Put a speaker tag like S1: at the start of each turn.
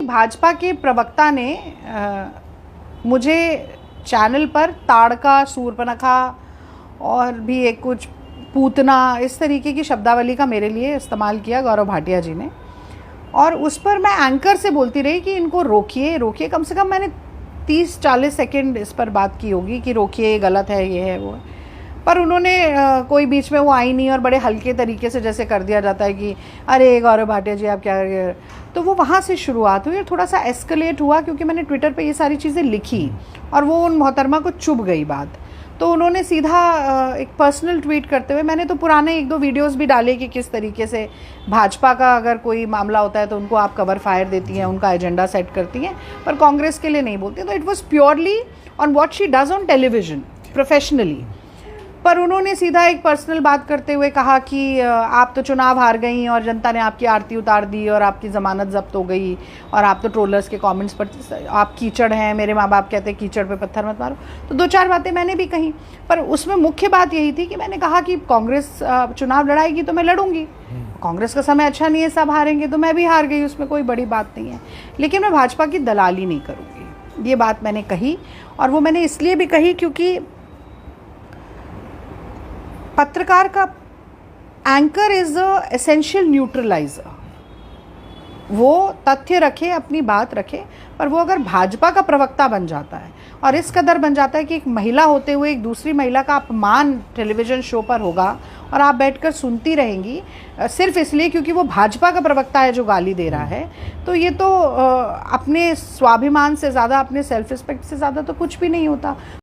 S1: भाजपा के प्रवक्ता ने मुझे चैनल पर ताड़का, सूर्पणखा और भी एक कुछ पूतना, इस तरीके की शब्दावली का मेरे लिए इस्तेमाल किया गौरव भाटिया जी ने। और उस पर मैं एंकर से बोलती रही कि इनको रोकिए रोकिए। कम से कम मैंने 30-40 सेकंड इस पर बात की होगी कि रोकिए, गलत है, ये है, वो है। पर उन्होंने कोई बीच में वो आई नहीं और बड़े हल्के तरीके से जैसे कर दिया जाता है कि अरे गौरव भाटिया जी आप क्या, तो वो वहाँ से शुरुआत हुई और थोड़ा सा एस्केलेट हुआ क्योंकि मैंने ट्विटर पे ये सारी चीज़ें लिखी और वो उन मोहतरमा को चुभ गई बात। तो उन्होंने सीधा एक पर्सनल ट्वीट करते हुए, मैंने तो पुराने 1-2 वीडियोस भी डाले कि किस तरीके से भाजपा का अगर कोई मामला होता है तो उनको आप कवर फायर देती हैं, उनका एजेंडा सेट करती हैं, पर कांग्रेस के लिए नहीं बोलती। तो it was purely on what she does on television professionally. पर उन्होंने सीधा एक पर्सनल बात करते हुए कहा कि आप तो चुनाव हार गई और जनता ने आपकी आरती उतार दी और आपकी ज़मानत जब्त हो गई और आप तो ट्रोलर्स के कमेंट्स पर आप कीचड़ हैं, मेरे माँ बाप कहते हैं कीचड़ पे पत्थर मत मारो। तो 2-4 बातें मैंने भी कही, पर उसमें मुख्य बात यही थी कि मैंने कहा कि कांग्रेस चुनाव लड़ाएगी तो मैं लड़ूंगी, कांग्रेस का समय अच्छा नहीं है, सब हारेंगे, तो मैं भी हार गई, उसमें कोई बड़ी बात नहीं है, लेकिन मैं भाजपा की दलाली नहीं करूँगी। ये बात मैंने कही और वो मैंने इसलिए भी कही क्योंकि पत्रकार का anchor is a essential neutraliser. वो तथ्य रखे, अपनी बात रखे, पर वो अगर भाजपा का प्रवक्ता बन जाता है और इस कदर बन जाता है कि एक महिला होते हुए एक दूसरी महिला का अपमान टेलीविज़न शो पर होगा और आप बैठकर सुनती रहेंगी सिर्फ इसलिए क्योंकि वो भाजपा का प्रवक्ता है जो गाली दे रहा है, तो ये तो अपने स्वाभिमान से ज़्यादा, अपने सेल्फ रिस्पेक्ट से ज़्यादा तो कुछ भी नहीं होता।